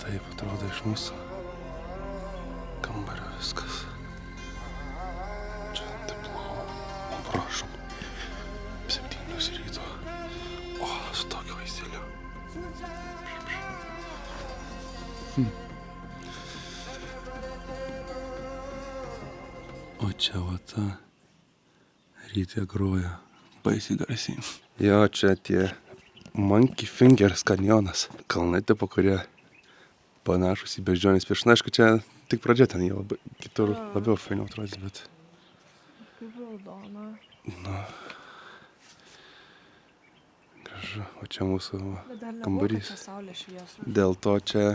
Taip atrodo iš mūsų kambario viskas. Čia taip lova. Prašom. 7 ryto. O, su tokiu vaisėliu. O čia va ta rytė groja baisiai garsiai. Jo, čia tie Monkey Fingers kanjonas. Kalnai tipo, kurie panašus į beždžionės pirštus. Na, aišku, čia tik pradžia ten jau kitur labiau fainiau atrodys, bet... Kaip raudona. Nu. Gražu. O čia mūsų kambarys. Dėl to čia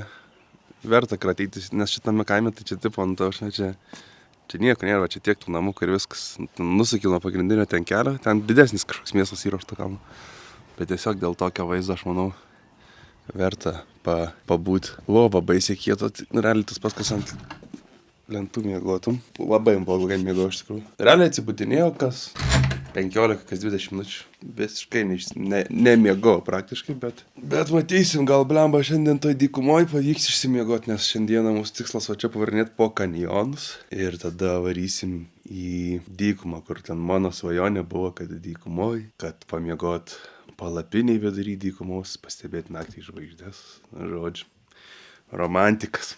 verta kratytis, nes šitame kaime tai čia tipo ant to, čia nieko nėra, čia tiek tų namų, kur viskas nusukil nuo pagrindinio ten kelio, ten didesnis kažkoks miestas yra už to kalno. Bet tiesiog dėl tokio vaizdo, aš manau, verta pabūt. Lova baisiai kieto, realiai tas paskas ant lentų miegotum. Labai blogai miegau iš tikrųjų. Realiai atsibudinėjau kas 15, kas 20 minučių. Visiškai nemiegau praktiškai, bet matysim, gal blemba šiandien toj dykumoj pavyks išsimiegot, nes šiandieną mūsų tikslas va čia pavarinėti po kanjonus ir tada varysim į dykumą, kur ten mano svajonė buvo, kad dykumoj, kad pamiegot palapiniai vidury dykumos, pastebėti naktį žvaigždės, žodžiu, romantikas.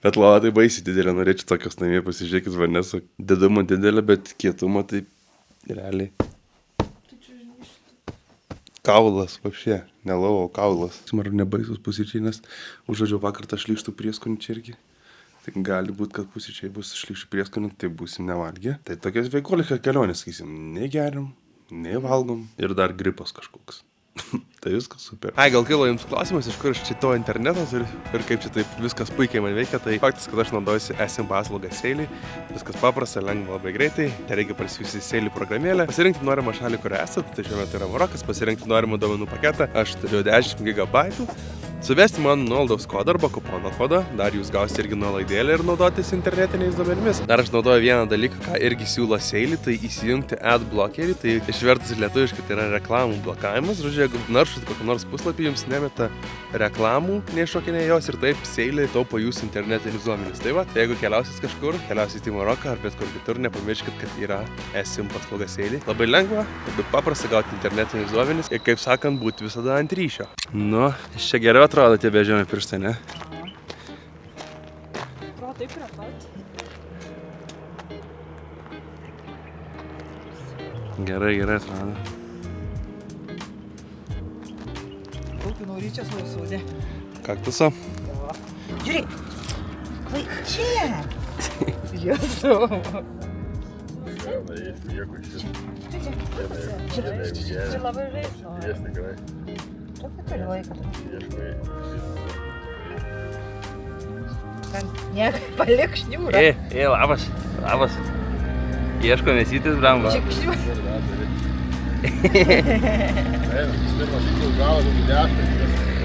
Bet lova tai baisiai didelė, norėčiau tokios namie, pasižiūrėkit, Vanesa, didumo didelė, bet kietumo tai realiai. Kaulas, vapšė, ne lova, o kaulas. Ar nebaisus pusryčiai, nes užuodžiau vakar tą šlykštų prieskonį čia irgi. Tai gali būti, kad pusryčiai bus šlykščių prieskonį, tai būsim nevalgę. Tai tokias veikuolika kelionės, sakysim, negeriam, nevalgom ir dar gripas kažkoks. Tai viskas super. Ai, gal kilo jums klausimas, iš kur čia to internetas ir kaip čia taip viskas puikiai man veikia. Tai faktas, kad aš naudojusi esim paslaugą Seilį. Viskas paprasta, lengva, labai greitai. Tai reikia prasijusi Seilį programėlę. Pasirinkti norimą šalį, kur esate. Tai šiuo metu yra Marokas. Pasirinkti norimą duomenų paketą. Aš turiu 10 GB. Suvesti mano nuolaidos kodą arba kupono kodą. Dar jūs gausite irgi nuolaidėlę ir naudotis internetiniais duomenimis. Dar aš naudoju vieną dalyką, ką irgi siūlo Seilį, tai įsijungti ad blokerį. Tai išvertus lietuviškai tai yra reklamų blokavimas. Žodžiu, jeigu naršot kokį nors puslapį, jums nemeta reklamų, neiššokinė jos ir taip Seilį taupo jūsų internetinius duomenis. Tai va, tai jeigu keliausit kažkur, keliausit į Maroką ar bet kur kitur, nepamirškit, kad yra esim paslauga Seilį. Labai lengva, labai paprasta gauti internetinius duomenis ir, kaip sakant, būti visada ant ryšio. Nu, iš čia geriau atrodo tie beždžionių pirštai, ne? Atrodo taip yra pat. Gerai atrodo. Rūpinau ryčias lausūdė. Kaktuso? Žiūrėk! Vai čia! Jesu! Čia labai žaislo. Truputį laiką. Niek, palik šniūrą. Labas. Ieško mėsytis, bramba. Čia šniūrą.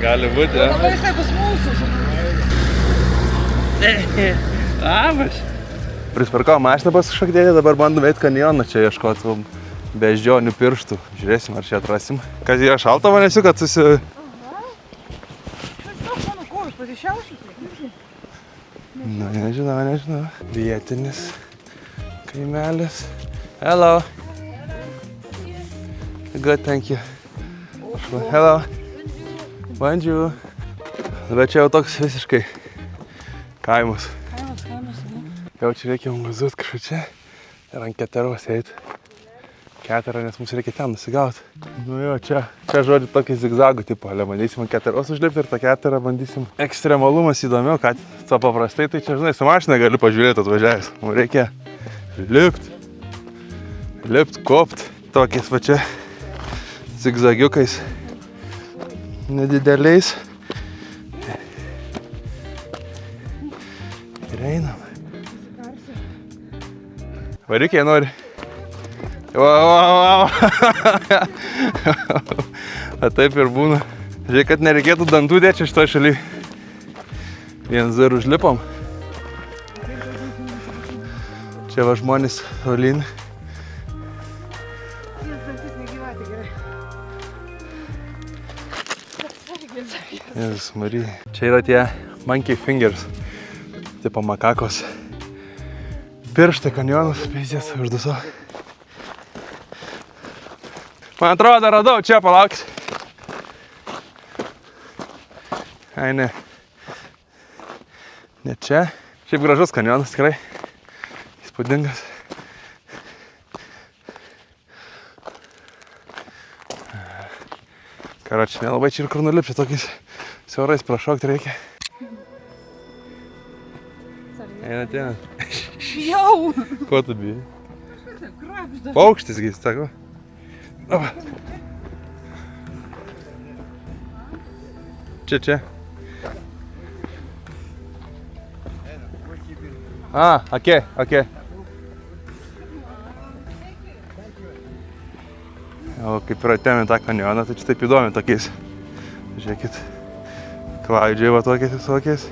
Gali būti, ja? Labai jisai bus mūsų. Labas. Prisparkau mašiną pasišakdėti, dabar bandom eiti kanjoną čia ieškoti beždžionių pirštų. Žiūrėsim, ar čia atrasim. Kas yra šalta, vanesiu, kad susi... Mano kojus pasišiaušyti. Nu, nežinau. Vietinis kaimelis. Hello. Good, thank you. Hello. Bonjour. Bet čia jau toks visiškai kaimas. Jau čia reikia muzut kažkur čia ir ant keteros eiti. Keterą, nes mums reikia ten nusigauti. Nu jo, čia žodžiu tokį zigzagų tipo, ale bandysim ant keteros užlipti ir tą keterą bandysim. Ekstremalumas įdomiau, kad to paprastai, tai čia, žinai, su mašina galiu pažiūrėti atvažiavęs. Mums reikia lipt, kopt, tokiais va čia zigzagiukais nedideliais. Ir einam. Varikiai nori. Wow. Taip ir būna. Žiūrėk, kad nereikėtų dantų dėti šitoj šaly. Vienas dar užlipom. Čia va žmonės tolyn. Jėzus Marija. Čia yra tie monkey fingers. Tipo makakos. Pirštai kanjonas, peizės, užduso. Man atrodo, radau, čia palaukit. Ai, ne. Ne čia. Šiaip gražus kanjonas, tikrai. Įspūdingas. Karoči, nelabai čia ir kur nulipti, tokiais siaurais prašokti reikia. Eina. Jau! Ko tu bijai? Paukštis gais, sako. Čia. Okei. O kaip ir atėmė tą kanjoną, tai čia taip įdomi tokiais. Žiūrėkit, klaidžiai va tokiais visokiais.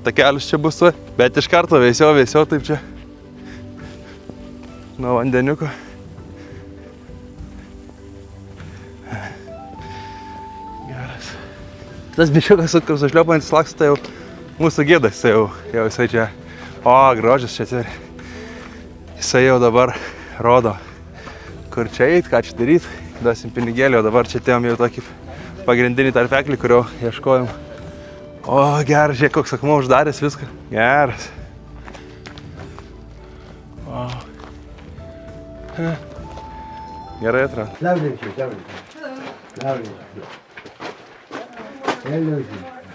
Takelis čia bus, bet iš karto vėsiau taip čia. Nuo vandeniuko. Geras. Tas bišiukas, kur sušliopantis laksto, tai jau mūsų gėdas, jau jisai čia. O, grožis čia. Jisai jau dabar rodo, kur čia eit, ką čia daryt. Dasim pinigėlį, o dabar čia atėjom jau tokį pagrindinį tarpeklį, kurio ieškojom. O, geras, žiūrėk, koks akmuo uždaręs viską. Geras. O. Gerai atrado.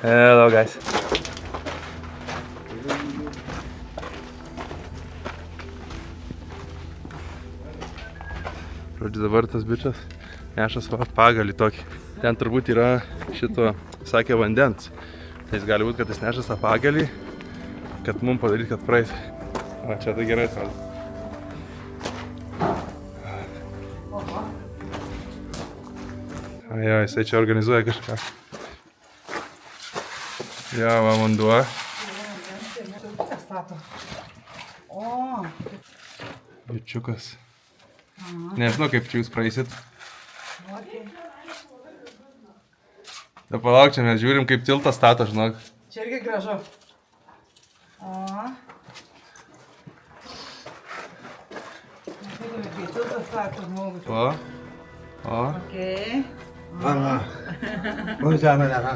Hello, guys. Žodžiu, dabar tas bičas nešas pagalį tokį. Ten turbūt yra šito, sakė, vandens. Tai jis gali būt, kad jis nešas tą pagalį, kad mum padaryt, kad praeit. O, čia tai gerai atrodo. Jo, jisai čia organizuoja kažką. Jo, va, vanduo. Bičiukas. Nežinau, kaip čia jūs praeisit. Da palauk, čia mes žiūrim, kaip tiltą stato, žinok. Čia irgi gražu. O. Matydami, kai tiltą stato žmogus. O. Okei. Aha. Uždama, aha.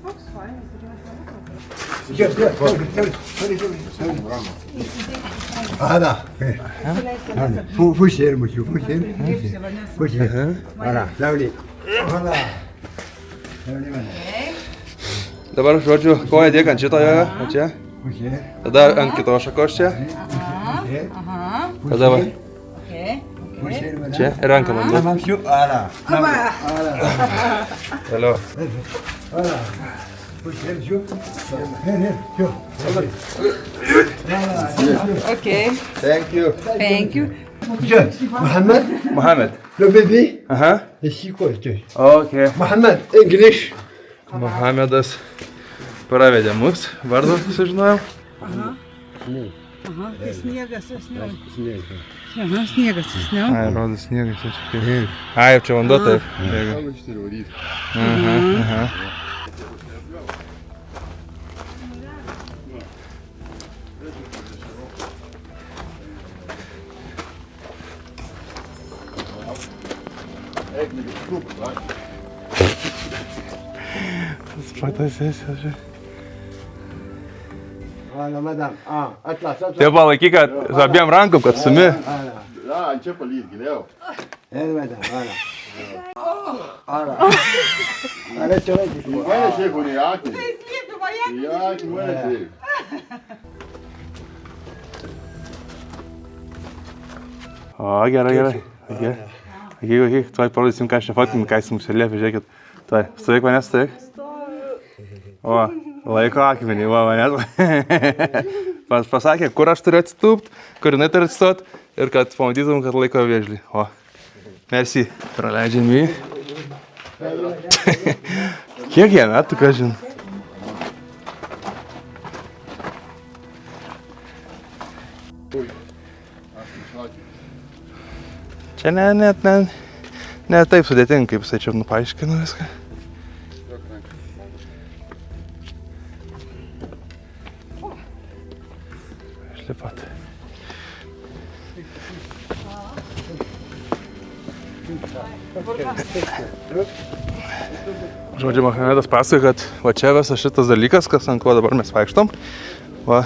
Koks fainas, Ana. Fušėr, mušiu, fušėr. Ana, lovely. Ana. Dabar, žodžiu, koją dėk ant šito jojo, o čia. Fušėr. Tada ant kitos šakos čia. Tada va. Čia ir ranką man duok. Mamšiu, ana. Toliau. Ana. Fušėr, šiu. Šiu. Okay. Thank you. Thank you. Mohammed. Mohamed. Le bébé. Aha. Ici quoi, tu? Okay. Mohammed, English. Mohamedas pravedė mus, vardą sužinojom. Aha, tai sniegas, Aha, sniegas, Ai, rodo sniegas čia. Ai, čia vanduo taip. Aha. Fotosesija, žiūrėk. Ana, madame. Atlas. Tai palaikyk, kad su abiem rankom, kad sumi. Ana. čia palyt giliau. Madame, ana. Ana. Ana, čia laikys. Mane šiaip į akį. Į akį mane šiaip. O, gerai. Gerai, tuoj parodysim, ką čia fotkime, ką jis mums liepia, žiūrėkit. Tuoj, stovėk manęs, stovėk. O, laiko akmenį, va manęs. Pasakė, kur aš turiu atsitūpt, kur jinai turi atsistot ir kad pamatytum, kad laiko vėžlį. O, merci. Praleidžiam jį. Kiek jie metų, ką žin? Čia Ne taip sudėtinga, kaip jisai čia paaiškino viską. Išlipat. Žodžiu, Mohamedas pasakoja, kad va čia visas šitas dalykas, kas ant ko dabar mes vaikštom, va,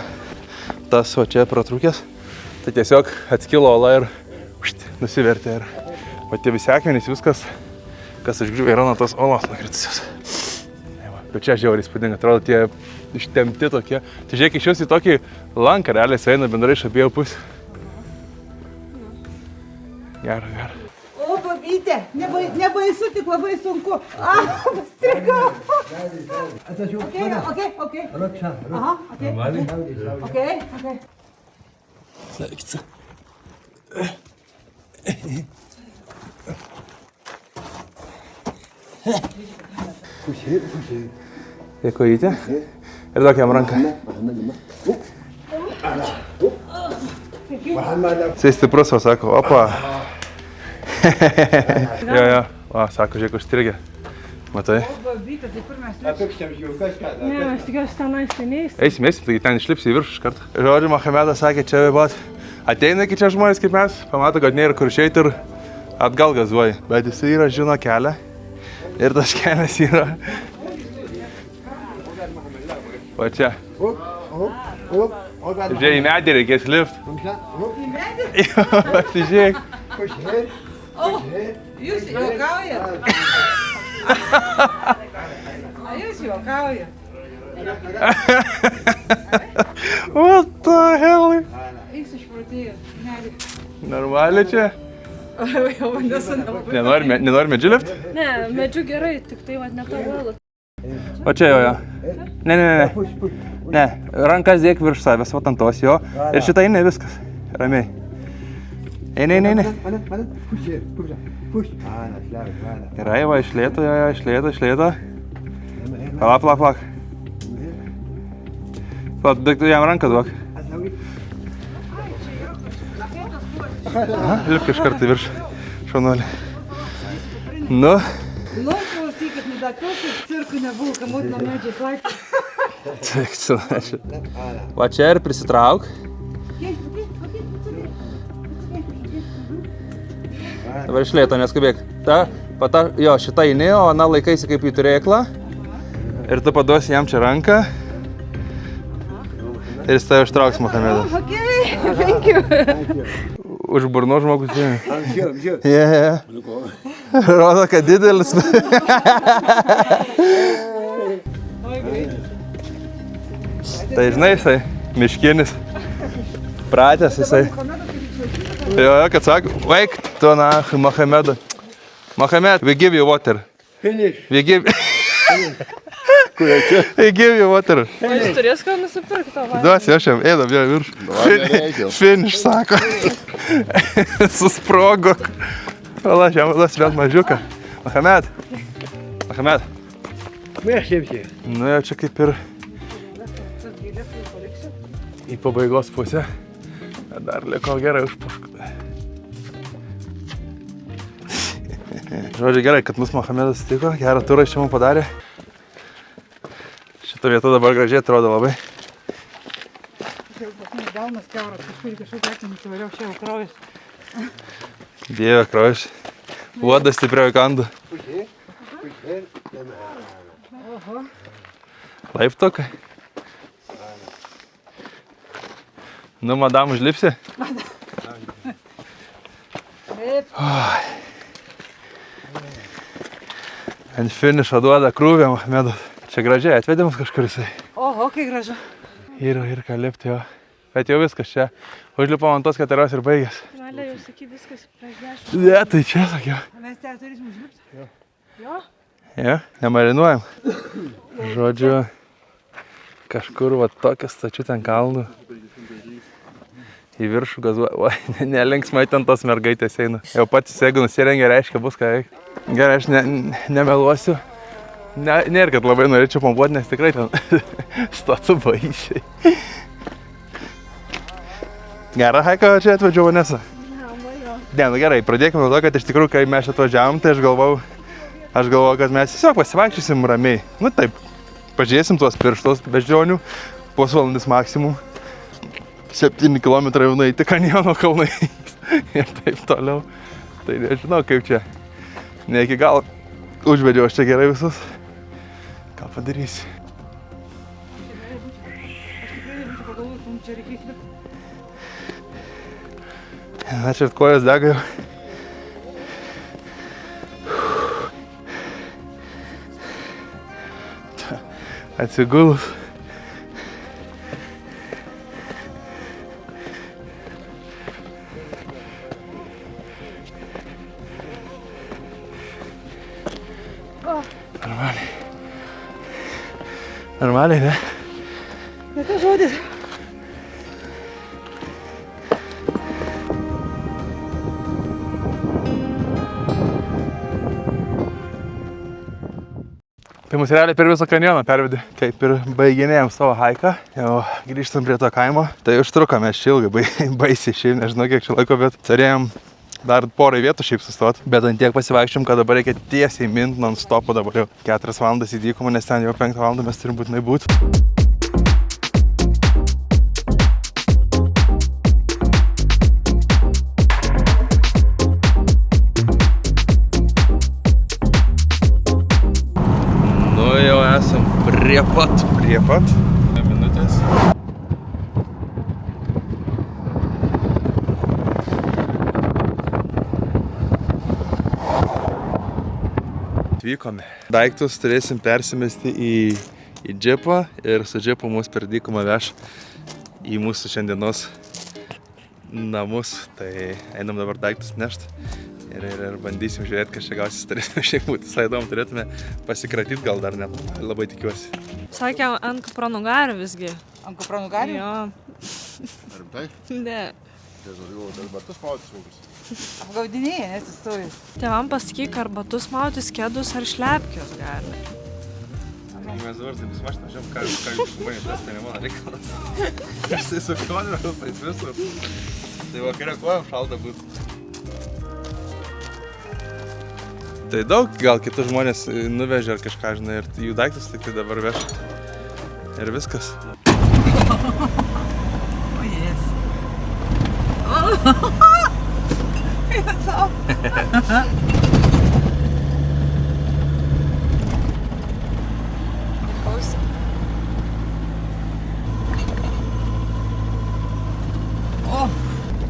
tas va čia pratrūkęs, tai tiesiog atskilo ola ir nusivertė ir va tie visi akmenys, viskas, kas išgriuvė, yra nuo tos olos nukritusios. Bet čia žiauriai įspūdinga, atrodo tie ištempti tokie. Tai žiūrėk, iš jos į tokį lanką realiai eina bendrai iš abiejų pusių. Gera, gera. O, babytė, nebaisu, tik labai sunku. Pastrigau. Okay. Aha, okay. Sveikita. Tai kojytė. Ir duok jam ranką. Jisai stiprus, o sako, opa. Jo. O, sako, žiūrėk, užstrigė. Matai? O, babytė, tai kur mes lips? Ne, mes tikiuosi tenais seniais. Eisim, taigi ten išlipsi į viršų iš karto. Žodžiu, Mohamedas sakė, čia pat ateina iki čia žmonės kaip mes, pamato, kad nėra kur išeiti ir atgal gazuoja. Bet jisai yra žino kelią ir tas kelias yra. Va čia. Žiūrėk, į medį reikės lift. Į medį? Jo, pasižiūrėk. Jūs juokaujat? Jūs juokaujat? What the hell? Jis išprotėjo. Medį. Normaliai čia? Jau vandesu nelabai. Nenori medžių lift? Ne, medžiu gerai, tik tai va netobulų. O čia jo. Ne. Ne, rankas dėk virš savęs, va ant tos jo. Ir šitą eina viskas. Ramiai. Eina. Gerai, va, iš lėto. Palauk. Duok jam ranką duok. Lipk iš karto virš šaunuolį. Nu. Klausykit, dar tokio cirkų nebuvo, kad motina medžiai plakė. Taip, va čia ir prisitrauk. Dabar iš lėto, neskubėk. Jo, šitą eini, o ana laikaisi kaip į turėklą. Ir tu paduosi jam čia ranką. Ir jis tave ištrauks, Mohamedas. Okay, thank you. Už burno žmogus žinai. Yeah. Rodo, kad didelis. Tai žinai, jisai miškinis. Pratęs jisai. Jo, kad sako, vaik tu na, Mohamedą. Mohamed, we give you water. Finish. We give you water. Jis turės ką nusipirkti to valgyti. Duosi, aš jam eidam jo virš. Finish, sako. Susprogo. Vala, aš jam duosi vėl mažiuką. Mohamed. Mėgščiai. Nu jau čia kaip ir į pabaigos pusę. Dar liko gerai užpuškti. Žodžiu, gerai, kad mus Mohamedas sutiko. Gerą turą iš čia mums padarė. Šita vieta dabar gražiai atrodo labai. Delnas kiauras, kažkokį akmenį įsivariau, čia jau kraujas. Dieve, kraujas. Uodas stipriau įkandu. Laiptokai. Nu, madam, užlipsi? Taip. Ant finišo duoda krūvę, Mohamedas. Čia gražiai atvedė mus kažkur jisai. Oho, kai gražu. Ir ką lipti jo. Bet jau viskas čia. Užlipom ant tos keterios ir baigės. Galia jau saky viskas prieš 10. Ne, tai čia sakiau. Mes ten turėsim užlipti. Jo? Jo, nemarinuojam. Žodžiu, kažkur va tokia stačiu ten kalnų. Į viršų gazuoja. Nelinksmai ten tos mergaitės eina. Jau patys, jeigu nusirengia, reiškia bus ką veikti. Gerai, aš nemeluosiu. Nėra, kad labai norėčiau pambuoti, nes tikrai ten statu baisiai. Gerą haiką čia atvedžiau Vanesa. Ne, nu gerai, pradėkime nuo to, kad iš tikrųjų, kai mes atvažiavom, tai aš galvojau, kad mes tiesiog pasivaikščiosim ramiai. Nu taip, pažiūrėsim tuos pirštus beždžionių, pusvalandis maksimum. 7 km jau nueiti kanjono kalnai ir taip toliau. Tai nežinau, kaip čia. Ne iki galo užvedžiau aš čia gerai visus. Ką padarysi? Na, čia kojas dega jau. Atsigulus. Normaliai. Normaliai, ne? Ne tas žodis. Tai mus realiai per visą kanjoną pervedė. Kaip ir baiginėjom savo haiką, jau grįžtam prie to kaimo. Tai užtrukome čia ilgai, baisiai šiaip, nežinau kiek čia laiko, bet turėjom dar porai vietų šiaip sustot. Bet ant tiek pasivaikščiom, kad dabar reikia tiesiai mint non-stopu, dabar jau 4 valandas į dykumą, nes ten jau 5 valandą mes turim būtinai būt. Nu jau esam prie pat. Minutės. Atvykome. Daiktus turėsim persimesti į džipą ir su džipu mus per dykumą veš į mūsų šiandienos namus. Tai einam dabar daiktus nešt ir bandysim žiūrėti, kas čia gausis. Turėsime šiaip būti visai įdomu, turėtume pasikratyti gal dar net. Labai tikiuosi. Sakė, ant kupranugarių visgi. Ant kupranugarių? Jo. Rimtai? Ne. Tai žodžiu, dar batus mautis sunkus. Apgaudinėjai, nesistojus. Tėvam pasakyk, ar batus mautis, kedus ar šlepkius gali. Mes dabar taip mašiną, žiūrėjom, ką jūs žmonės, tai ne mano reikalas. Aš tai su kameros, tai visur. Tai vakarė kojom šalta būtų. Tai daug gal kitus žmonės nuvežė ar kažką, žinai, ir jų daiktus tai dabar veš. Ir viskas. O jes.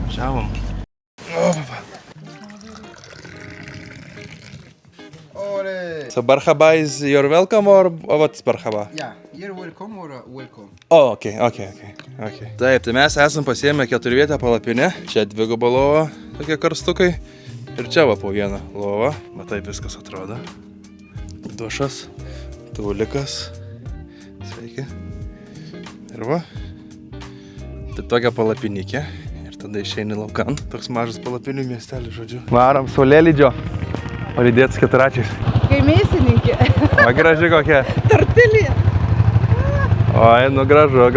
Važiavom. So Barhaba is your welcome or what's Barhaba? Yeah, you're welcome or welcome. Oh, okay. Taip, tai mes esam pasiėmę 4-vietę palapinę. Čia 2 lova, tokie karstukai. Ir čia va po 1 lovą. Matai, viskas atrodo. Dušas, tulikas. Sveiki. Ir va. Tai tokia palapinikė. Ir tada išeini laukan. Toks mažas palapinių miestelis, žodžiu. Varom saulėlydžio. Palydėtas 4-račiais. Kai mėsininkė. O graži kokia. Tortilė. Oi, nu gražu.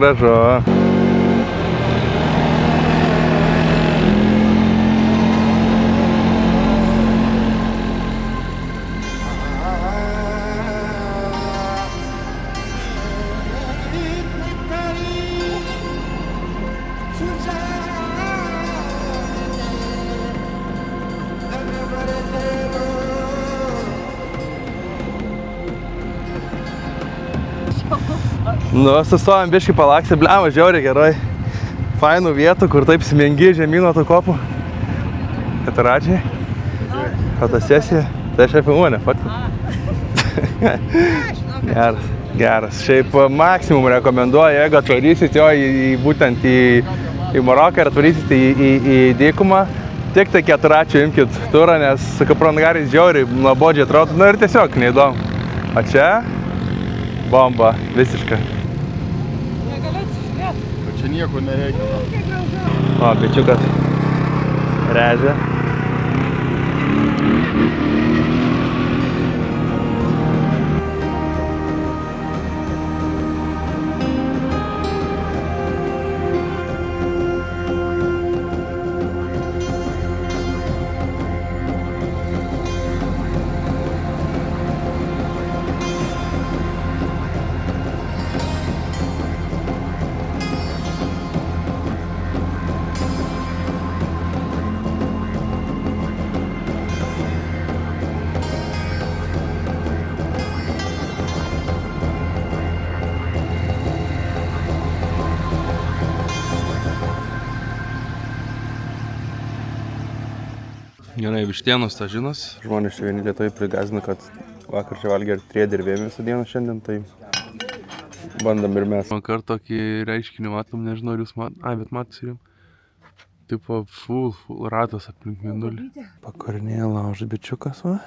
Nu, sustojom biškį palaksį, blema, žiauriai gerai. Fainų vietų, kur taip smengi žemyno tų kopų. 4-račiai. Fotosesija. Tai aš apie mane, Geras. Šiaip maksimum rekomenduoju, jeigu atvarysit jo būtent į Maroką ir atvarysit į dykumą. Tik tai 4-račių imkit turą, nes kupranugariais žiauriai nuobodžiai atrodo. Nu ir tiesiog neįdomu. O čia bomba, visiška. Čia nieko nereikia. O, bičiukas režia. Gerai, vištienos tažinas. Žmonės čia vieni Lietuvai prigazina, kad vakar čia valgė ir triedirbėjom visą dieną šiandien, tai bandom ir mes. Vakar tokį reiškinį matom, nežinau, ar jūs bet matos ir jums. Tipo full ratas aplink mėnulį. Pakorinėje lauža bičiukas, va.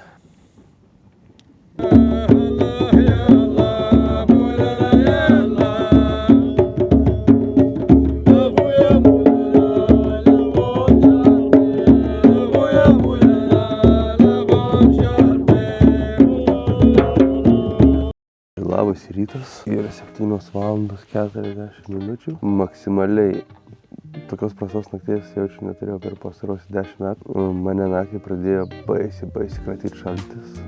Labas rytas. Yra 7:40 minučių. Maksimaliai tokios prastos nakties jaučiu neturėjau per pastarosius 10 metų. Mane naktį pradėjo baisiai kratyti šaltis.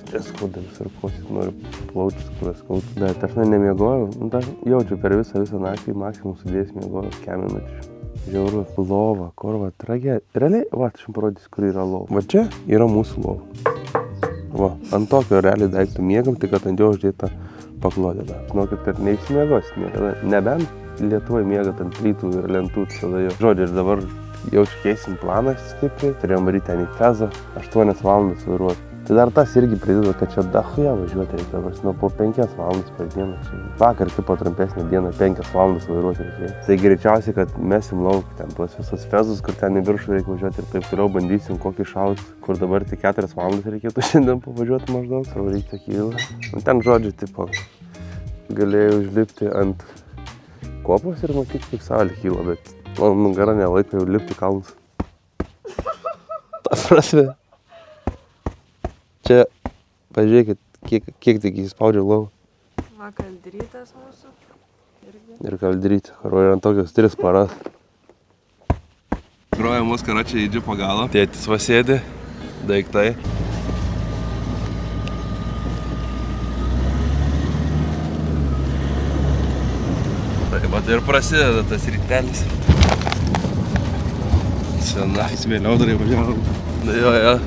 Čia skauda visur kosis, noriu plaučius, kurios skauda. Bet aš nemiegojau. Jaučiu per visą naktį, maksimum sudėjęs miegojau 4 minučių. Žiauru, lova, korva, tragedija. Realiai, va, aš jums parodysiu, kur yra lova. Va čia yra mūsų lova. Va, ant tokio realiai daiktų miegam, tik kad ant jo uždėta paklodė. Žinokit, kad neišsimiegosit niekada. Nebent Lietuvai miegat ant plytų ir lentų tada jau. Žodžiu, ir dabar jaučiu keisim planą stipriai. Turėjom ryte ten į Fezą, 8 valandas vairuoti. Tai dar tas irgi prideda, kad čia dachuja važiuoti reikia. Nu, po 5 valandas per dieną. Vakar tipo trumpesnė diena, 5 valandas vairuoti reikia. Tai greičiausiai, kad mesim lauk ten tuos visus Fezus, kur ten į viršų reikia važiuoti ir taip toliau bandysim kokį šaut, kur dabar tik 4 valandas reikėtų šiandien pavažiuoti maždaug. Savo ryte kyla. Nu, ten žodžiu, tipo, galėjau užlipti ant kopos ir matyti, kaip saulė kyla, bet mano nugara nelaiko jau lipti kalnus. Tas prasme. Čia, pažiūrėkit, kiek tik įspaudžiau lovą. Va, kaldrytas mūsų. Ir kaldrytė. Roja ant tokios 3 paras. Groja mus karočią į džipo galą. Tėtis va sėdi, daiktai. Tai ir prasideda tas rytelis. Senais vėliau dar įvažiavom. Jo.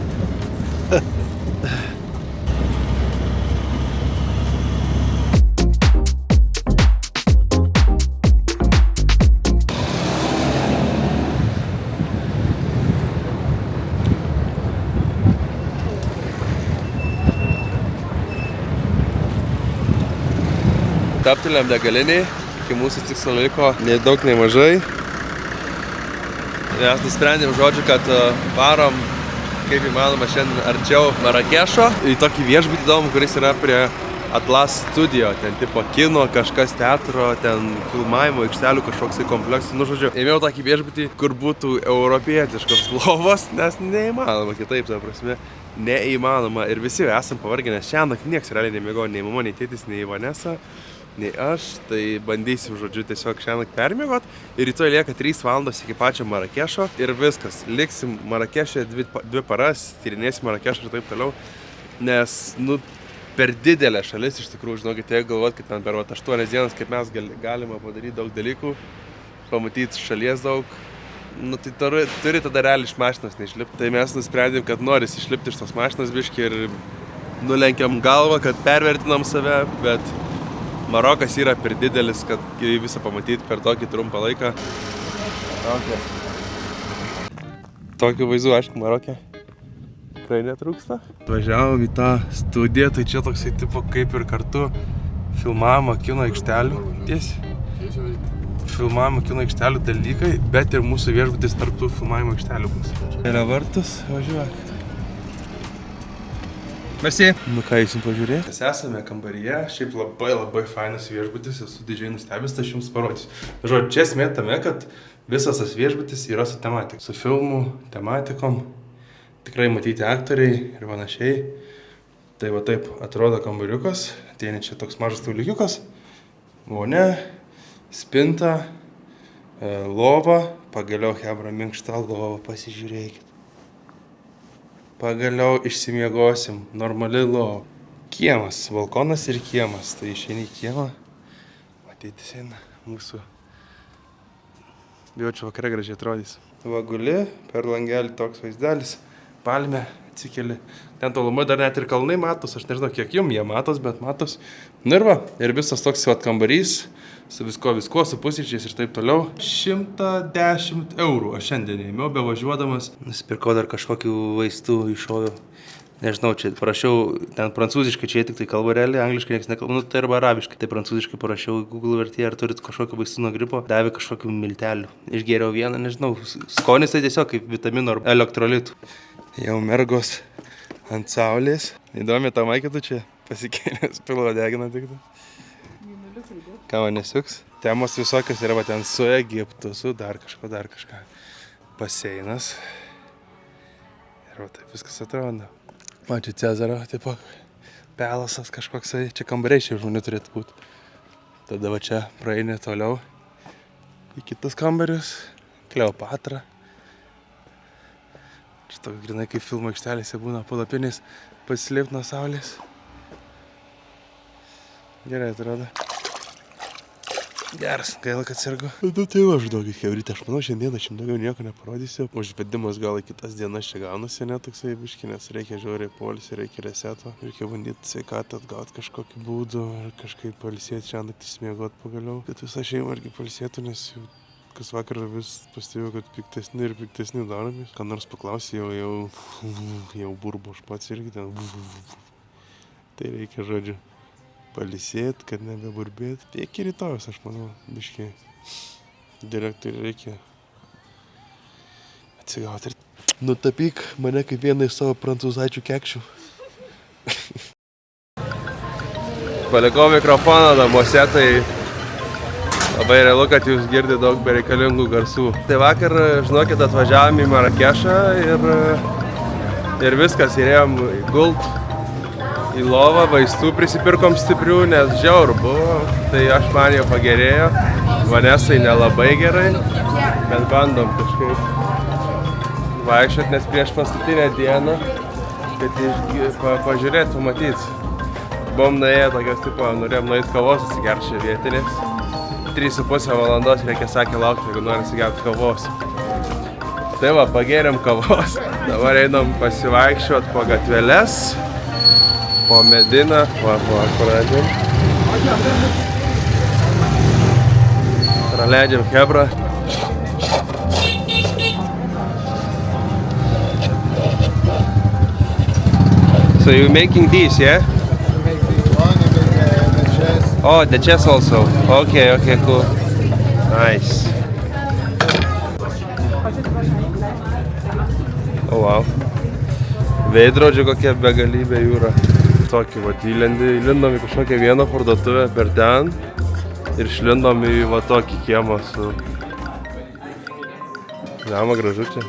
Taptelėm degaliniai. Iki mūsų tikslo liko nei daug, nei mažai. Mes nusprendėm žodžiu, kad varom kaip įmanoma šiandien arčiau Marakešo į tokį viešbutį įdomų, kuris yra prie Atlas Studio. Ten tipo kino, kažkas teatro, ten filmavimo aikštelių, kažkoks kompleksas. Nu žodžiu, ėmiau tokį viešbutį, kur būtų europietiškos lovos, nes neįmanoma kitaip, ta prasme. Neįmanoma. Ir visi esam pavargę, nes šiandien nieks realiai nemiegojo, nei mama, nei tėtis, nei Vanesa. Nei aš, tai bandysim, žodžiu, tiesiog šiandien permiegot ir rytoj lieka 3 valandos iki pačio Marakešo ir viskas. Liksim Marakešė 2 paras, tyrinėsim Marakešą ir taip toliau, nes, nu, per didelė šalis iš tikrųjų, žinokit, jeigu galvot, kad ten per 8 dienas, kaip mes galima padaryti daug dalykų, pamatyti šalies daug, nu, tai turi tada realiai iš mašinos neišlipti. Tai mes nusprendėm, kad noris išlipti iš tos mašinos biškį ir nulenkiam galvą, kad pervertinam save, bet Marokas yra per didelis, kad visą pamatyti per tokį trumpą laiką. Tokių vaizdų, aišku, Marokė tikrai netrūksta. Važiavom į tą studiją, tai čia toksai tipo kaip ir kartu filmavimo kino aikštelių. Tiesiai. Filmavimo kino aikštelių dalykai, bet ir mūsų viešbutis tarp tų filmavimo aikštelių bus. Yra vartus, važiuok. Merci. Nu ką, eisim pažiūrėti. Mes esame kambaryje, šiaip labai fainas viešbutis, esu didžiai nustebęs, tai aš jums parodysiu. Žodžiu, čia esmė tame, kad visas tas viešbutis yra su tematika. Su filmų, tematikom, tikrai matyti aktoriai ir panašiai. Tai va taip atrodo kambariukas, ateini čia toks mažas tauliukiukas, vonia, spinta, lova, pagaliau hebra minkšta lova, pasižiūrėkit. Pagaliau išsimiegosim, normali lova. Kiemas, balkonas ir kiemas. Tai išeini į kiemą, matyti eina mūsų. Jau čia vakare gražiai atrodys. Va guli, per langelį toks vaizdelis. palmė, atsikeli. Ten tolumai dar net ir kalnai matos, aš nežinau kiek jum jie matos, bet matos. Nu ir va, ir visas toks vat kambarys, su visko, su pusryčiais ir taip toliau. 110 eurų aš šiandien ėmiau, bevažiuodamas. Nusipirkau dar kažkokių vaistų iššoviau. Nežinau, čia parašiau, ten prancūziškai, čia tik tai kalba realiai, angliškai niekas nekalba, nu tai arba arabiškai. Tai prancūziškai parašiau į Google vertėją, ar turit kažkokį vaistų nuo gripo, davė kažkokių miltelių. Išgėriau vieną, nežinau, skonis tai tiesiog kaip vitamino ar elektrolitų. Jau mergos ant saulės. Įdomi tą maikę tu čia pasikėlęs, pilvo degina tik tai. Ką man nesiuks? Temos visokios yra, va ten su Egiptu, su dar kažką. Baseinas. Ir va taip viskas atrodo. Man čia Cezario, tipo, pelasas kažkoksai, čia kambariai šių žmonių turėtų būti. Tada va čia praeini toliau į kitus kambarius, Kleopatra. Čia toks grinai kaip filmo aikštelėse būna palapinės pasislėpti nuo saulės. Gerai atrodo. Geras, gaila, kad sergu. Nu tai va, žinokit, chebrytė, aš manau, šiandien aš jums daugiau nieko neparodysiu. Užvedimas gal į kitas dienas čia gaunasi, ne toksai biški, nes reikia žiauriai poilsio, reikia reseto. Reikia bandyti sveikatą atgauti kažkokį būdų ir kažkaip pailsėti šią naktį smiegot pagaliau. Kad visa šeima irgi pailsėtų, nes jau kas vakar vis pastebėjau, kad piktesni daromės. Ką nors paklausė, jau burbu aš pats irgi ten. Tai reikia, žodžiu, palisėt, kad nebeburbėt. Iki rytojus, aš manau, biškiai direktoriui reikia atsigauti. Nutapyk mane kaip vieną iš savo prancūzaičių kekšių. Palikau mikrofoną namuose, tai labai realu, kad jūs girdite daug bereikalingų garsų. Tai vakar, žinokit, atvažiavom į Marakešą ir viskas, įrėjom gult į lovą, vaistų prisipirkom stiprių, nes žiauru buvo, tai aš man jau pagerėjo. Vanesai nelabai gerai, bet bandom kažkaip vaikščiot, nes prieš paskutinę dieną, kad pažiūrėt, pamatyt. Buvom nuėję tokios tipo, norėjom nueit kavos atsigerti čia vietinės. 3,5 valandos reikia, sakė, laukti, jeigu nori atsigerti kavos. Tai va, pagėrėm kavos. Dabar einam pasivaikščiot po gatveles. Po Mediną, praleidžiam. Praleidžiam Hebrą. So you making this, yeah? Oh, the chest also. Okay, cool. Nice. Oh, wow. Veidrodžių kokia begalybė jūra. Tokį, vat, įlindom į kažkokią vieną parduotuvę per ten ir šlindom į va tokį kiemą su... Žema, gražu čia.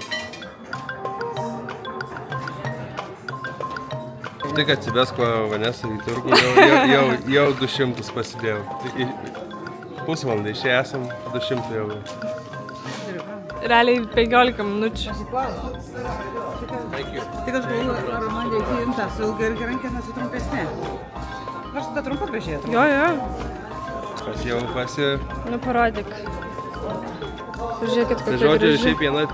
Tik atsibesko Vanesą į turgų, jau 200 pasidėjau. Pusvalandį išėję esam, 200 jau. Realiai 15 minučių. Tik aš galvoju, ar man reikia imta su ilga ir rankinė su trumpesnė. Nors tada trumpa gražiai atrodo. Jo. Pasi... Nu, parodyk. Žiūrėkit, kokia Žodžiu, graži. šiaip viena,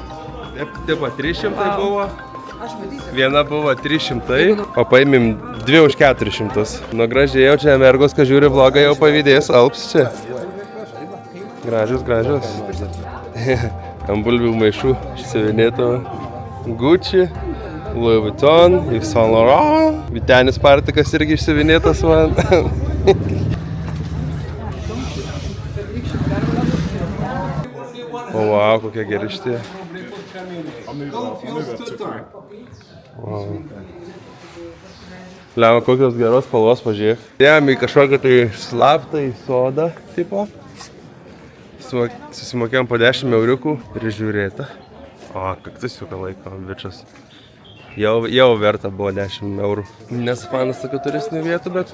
tipo 300 buvo. Aš matysiu. Viena buvo 300, o paėmėm 2 už 400. Nu, gražiai jau čia mergos, kad žiūri vlogą, jau pavydės Alps čia. Gražius. Ant bulvių maišų išsivinėto Gucci, Louis Vuitton, Yves Saint Laurent. Vytenis Partikas irgi išsivinėtas man. O, wow, kokie geri šitie. Wow. Lemia, kokios geros spalvos, pažiūrėk. Dėjom į kažkokią tai slaptą į sodą, tipo. Susimokėjom po 10 euriukų ir žiūrėta. O, kaktus jau ką laiko, bičas. Jau verta buvo 10 eurų. Nesu fanas tokių turistinių vietų, bet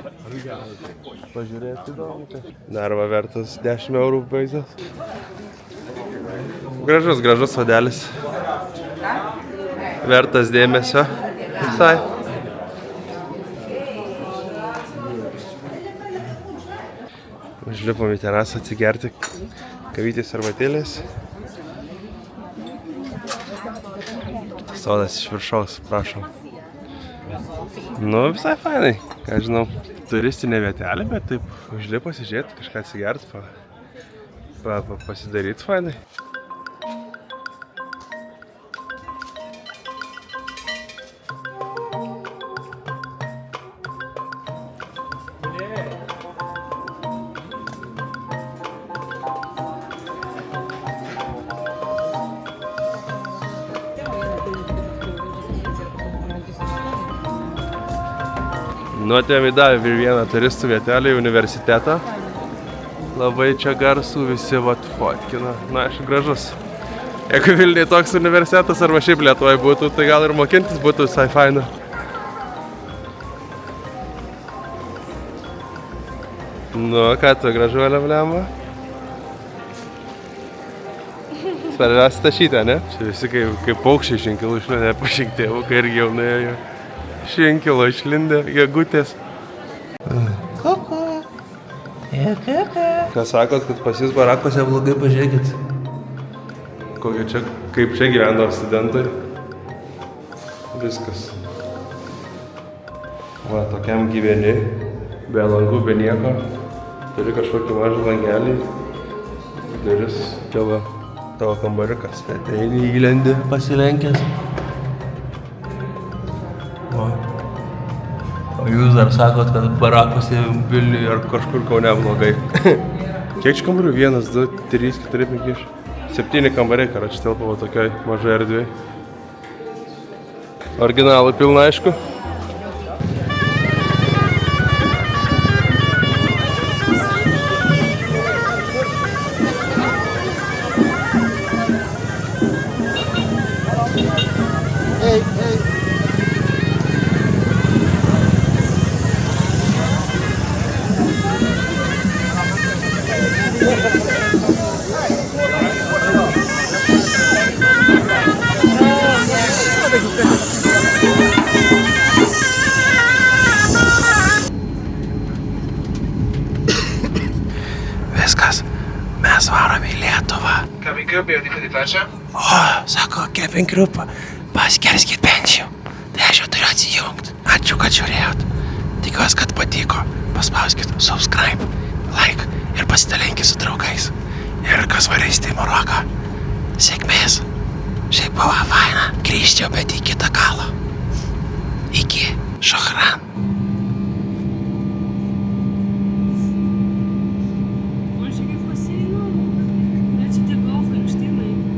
pažiūrėti įdomu. Dar va vertas 10 eurų vaizdas. Gražus sodelis. Vertas dėmesio. Visai. Užlipom į terasą atsigerti kavytės arbatėlės. sodas iš viršaus, prašom. Nu, visai fainai, ką žinau. Turistinė vietelė, bet taip užliep pasižiūrėti, kažką atsigert, pasidaryt fainai. Nu, atėjom į Davį vieną turistų vietelę į universitetą. Labai čia garsų, visi vat fotkina. Na, aišku, gražus. Jeigu Vilniuje toks universitetas arba šiaip Lietuvoje būtų, tai gal ir mokintis būtų visai faina. Nu, ką tu, gražuolė blemba? Svarbiausia tašytė, ne? Čia visi kaip paukščiai iš inkilų išlindė, pašink tėvukai irgi jau nuėjo. Iš inkilo išlindė, gegutės. Kuku. Ką sakot, kad pas jūs barakuose blogai, pažiūrėkit. Kokie čia, kaip čia gyveno studentai. Viskas. Va, tokiam gyveni, be langų, be nieko. Turi kažkokį mažą langelį. Duris. Čia va, tavo kambariukas. Ateini, įlendi, pasilenkęs. O jūs dar sakot, kad barakuose Vilniuje ar kažkur Kaune blogai. Kiek čia kambarių? 1, 2, 3, 4, 5, 7 kambariai, karoči telpa va tokioj mažai erdvėj. Originalų pilna, aišku. Viskas, mes varom į Lietuvą. Cabin group, jau tik atitlačia? O, sako, cabin group, paskerskit pensijų. Tai aš jau turiu atsijungti. Ačiū, kad žiūrėjot. Tikiuosi, kad patiko. Paspauskit subscribe, like ir pasidalinkit su draugais. Ir kas varėsite į Maroką. Sėkmės. Šiaip buvo faina. Grįžčiau, bet į kitą kalą. Iki. Šohran.